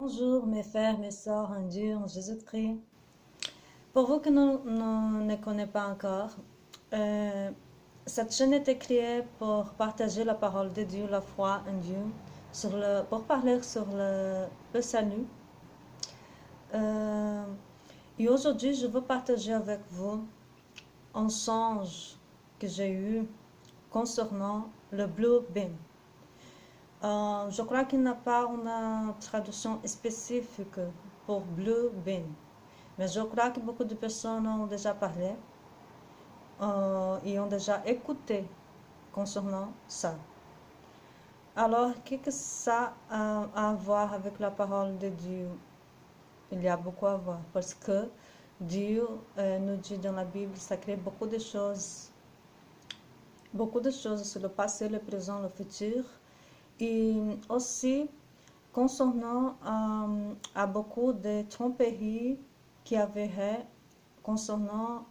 Bonjour mes frères, mes sœurs en Dieu, en Jésus-Christ. Pour vous qui ne connaissez pas encore, euh, cette chaîne est créée pour partager la parole de Dieu, la foi en Dieu, pour parler sur le salut. Euh, et aujourd'hui, je veux partager avec vous un songe que j'ai eu concernant le Blue Beam. Je crois qu'il n'y a pas une traduction spécifique pour Blue Beam. Mais je crois que beaucoup de personnes ont déjà parlé et ont déjà écouté concernant ça. Alors, qu'est-ce que ça a à voir avec la parole de Dieu? Il y a beaucoup à voir parce que Dieu nous dit dans la Bible sacrée beaucoup de choses sur le passé, le présent, le futur, et aussi concernant à beaucoup de tromperies qui avaient concernant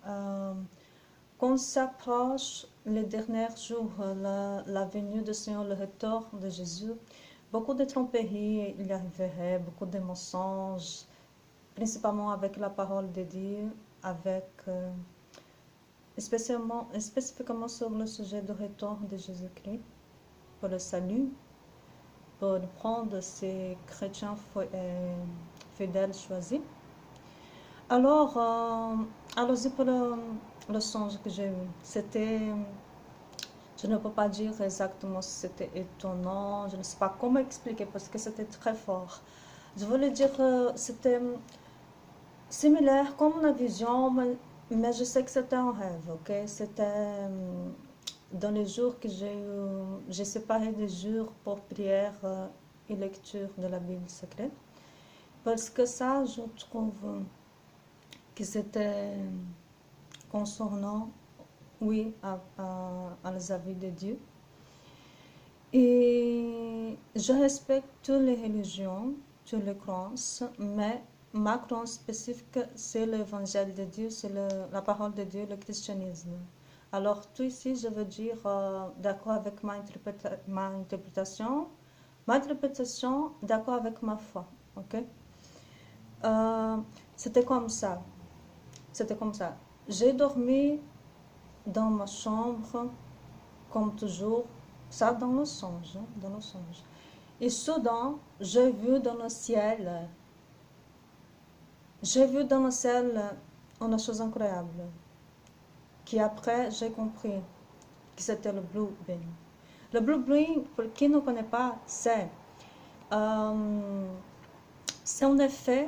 quand s'approche les derniers jours, la venue du Seigneur, le retour de Jésus, beaucoup de tromperies il y arriverait, beaucoup de mensonges, principalement avec la parole de Dieu, spécifiquement sur le sujet du retour de Jésus-Christ, pour le salut, pour prendre ces chrétiens fidèles choisis. Alors, allons-y pour le songe que j'ai eu. Je ne peux pas dire exactement si c'était étonnant, je ne sais pas comment expliquer parce que c'était très fort. Je voulais dire que c'était similaire comme une vision, mais je sais que c'était un rêve, ok? C'était dans les jours que j'ai séparé des jours pour prière et lecture de la Bible secrète. Parce que ça, je trouve que c'était concernant, oui, à les avis de Dieu. Et je respecte toutes les religions, toutes les croyances, mais ma croyance spécifique, c'est l'évangile de Dieu, c'est la parole de Dieu, le christianisme. Alors, tout ici, je veux dire, d'accord avec ma interprétation, d'accord avec ma foi, ok? C'était comme ça. J'ai dormi dans ma chambre, comme toujours, ça dans le songe. Et soudain, j'ai vu dans le ciel une chose incroyable, qui après j'ai compris que c'était le Blue Beam. Le Blue Beam, pour qui ne connaît pas, c'est un effet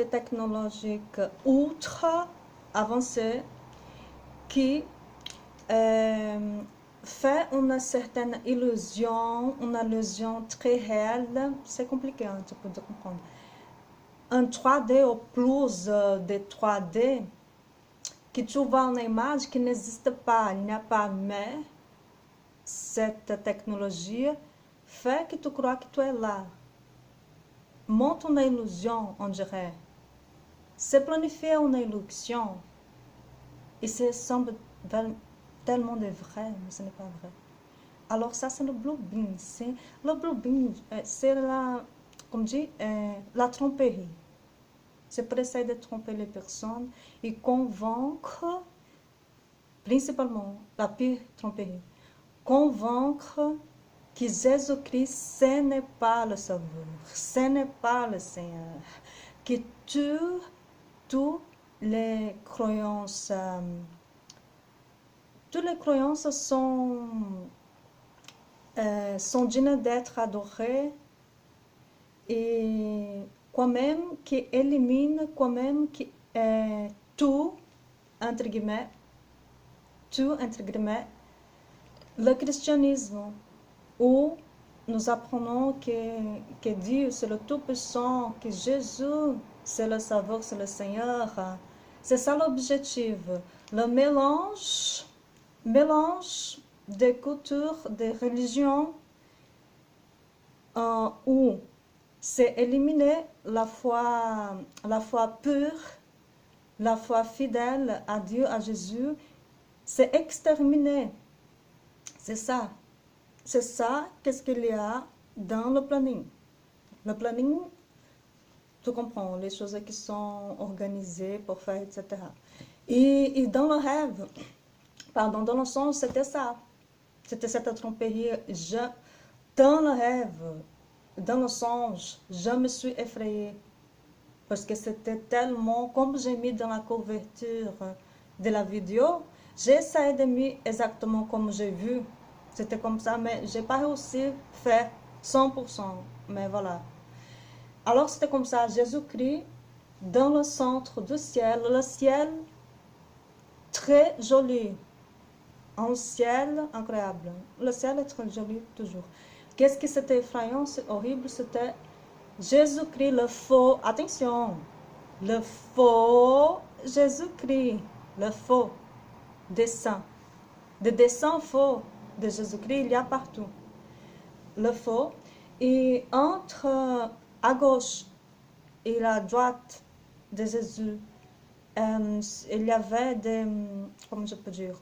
technologique ultra avancé qui fait une certaine illusion, une illusion très réelle. C'est compliqué un petit peu de comprendre. Un 3D ou plus de 3D que tu vois une image qui n'existe pas, il n'y a pas, mais cette technologie fait que tu crois que tu es là. Monte une illusion, on dirait. C'est planifié une illusion. Et ça semble tellement de vrai, mais ce n'est pas vrai. Alors ça, c'est le Blue Beam. Le Blue Beam, c'est la tromperie. C'est pour essayer de tromper les personnes et convaincre, principalement la pire tromperie, convaincre que Jésus-Christ, ce n'est pas le Sauveur, ce n'est pas le Seigneur, que toutes les croyances sont dignes d'être adorées et quand même qui élimine tout, entre guillemets, le christianisme, où nous apprenons que Dieu, c'est le Tout-Puissant, que Jésus, c'est le Sauveur, c'est le Seigneur. C'est ça l'objectif. Le mélange des cultures, des religions, où c'est éliminer la foi pure, la foi fidèle à Dieu, à Jésus, c'est exterminer. C'est ça. C'est ça, qu'est-ce qu'il y a dans le planning. Le planning, Tu comprends, les choses qui sont organisées pour faire, etc. Et dans le rêve, pardon, dans le songe, c'était ça. C'était cette tromperie. Dans le rêve, dans le songe, je me suis effrayée. Parce que c'était tellement, comme j'ai mis dans la couverture de la vidéo, j'ai essayé de mettre exactement comme j'ai vu. C'était comme ça, mais j'ai pas réussi à faire 100%. Mais voilà. Alors c'était comme ça, Jésus-Christ dans le centre du ciel, le ciel très joli, un ciel incroyable. Le ciel est très joli toujours. Qu'est-ce qui c'était effrayant, c'est horrible, c'était Jésus-Christ, le faux, attention, le faux Jésus-Christ, le faux dessin. Des dessins faux de Jésus-Christ, il y a partout. Le faux. Et entre à gauche et à droite de Jésus, il y avait des, comment je peux dire,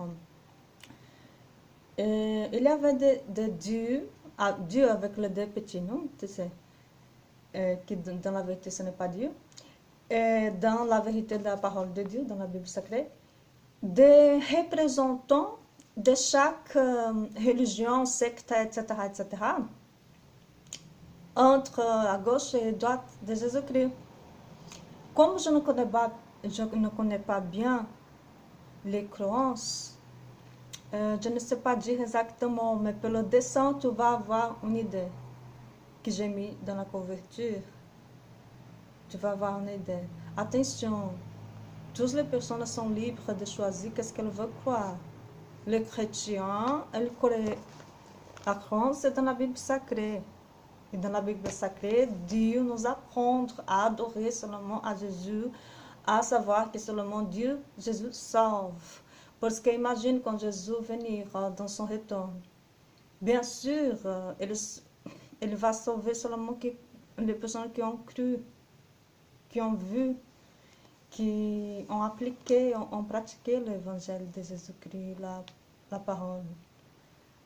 il y avait des dieux, Dieu avec le D petit, non, tu sais, qui dans la vérité ce n'est pas Dieu, et dans la vérité de la parole de Dieu, dans la Bible sacrée, des représentants de chaque religion, secte, etc., etc., entre à gauche et à droite de Jésus-Christ. Comme je ne connais pas bien les croyances, je ne sais pas dire exactement, mais pour le dessin, tu vas avoir une idée que j'ai mis dans la couverture. Tu vas avoir une idée. Attention, toutes les personnes sont libres de choisir qu'est-ce qu'elles veulent croire. Les chrétiens, la croyance, c'est dans la Bible sacrée. Et dans la Bible sacrée, Dieu nous apprend à adorer seulement à Jésus, à savoir que seulement Dieu, Jésus sauve. Parce qu'imagine quand Jésus venir dans son retour. Bien sûr, il va sauver seulement les personnes qui ont cru, qui ont vu, qui ont appliqué, ont pratiqué l'évangile de Jésus-Christ, la parole.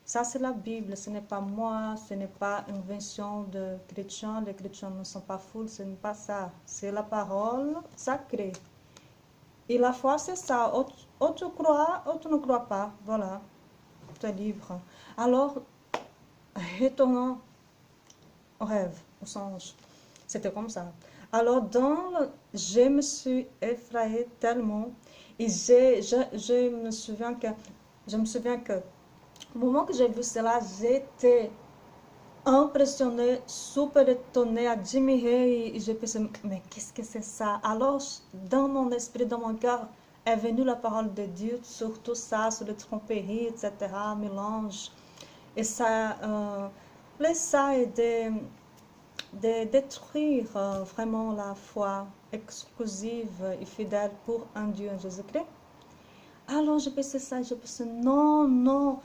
Ça, c'est la Bible, ce n'est pas moi, ce n'est pas une invention de chrétiens. Les chrétiens ne sont pas fous, ce n'est pas ça. C'est la parole sacrée. Et la foi, c'est ça. Ou tu crois, ou tu ne crois pas. Voilà, tu es libre. Alors, retournons au rêve, au songe. C'était comme ça. Alors, je me suis effrayée tellement. Et je me souviens que au moment que j'ai vu cela, j'étais impressionnée, super étonnée, admirée, et j'ai pensé, mais qu'est-ce que c'est ça? Alors, dans mon esprit, dans mon cœur, est venue la parole de Dieu sur tout ça, sur les tromperies, etc., mélange. Et ça, l'essai de détruire vraiment la foi exclusive et fidèle pour un Dieu en Jésus-Christ. Alors, je pensais ça, je pensais, non, non,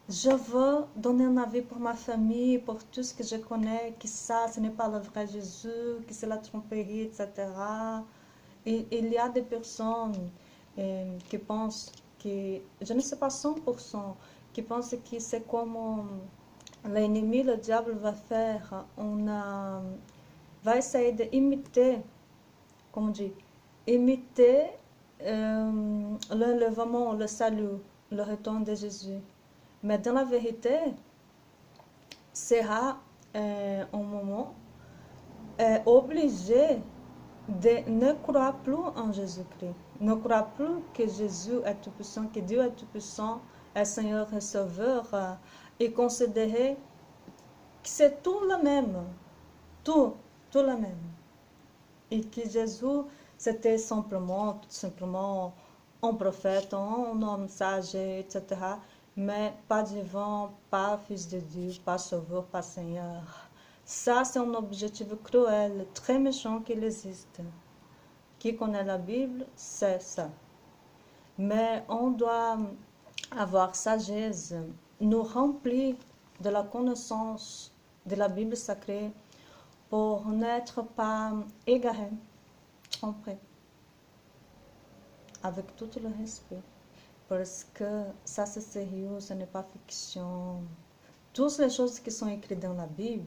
je veux donner un avis pour ma famille, pour tout ce que je connais, que ça, ce n'est pas le vrai Jésus, que c'est la tromperie, etc. Et il y a des personnes qui pensent que, je ne sais pas 100%, qui pensent que c'est comme l'ennemi, le diable va faire, va essayer d'imiter, comment on dit, imiter l'enlèvement, le salut, le retour de Jésus. Mais dans la vérité, sera un moment obligé de ne croire plus en Jésus-Christ. Ne croire plus que Jésus est tout-puissant, que Dieu est tout-puissant, est Seigneur et Sauveur, et considérer que c'est tout le même, tout le même. Et que Jésus, c'était tout simplement un prophète, un homme sage, etc., mais pas divin, pas fils de Dieu, pas sauveur, pas Seigneur. Ça, c'est un objectif cruel, très méchant qu'il existe. Qui connaît la Bible, c'est ça. Mais on doit avoir sagesse, nous remplir de la connaissance de la Bible sacrée pour n'être pas égarés, trompés, avec tout le respect. Parce que ça c'est sérieux, ce n'est pas fiction. Toutes les choses qui sont écrites dans la Bible,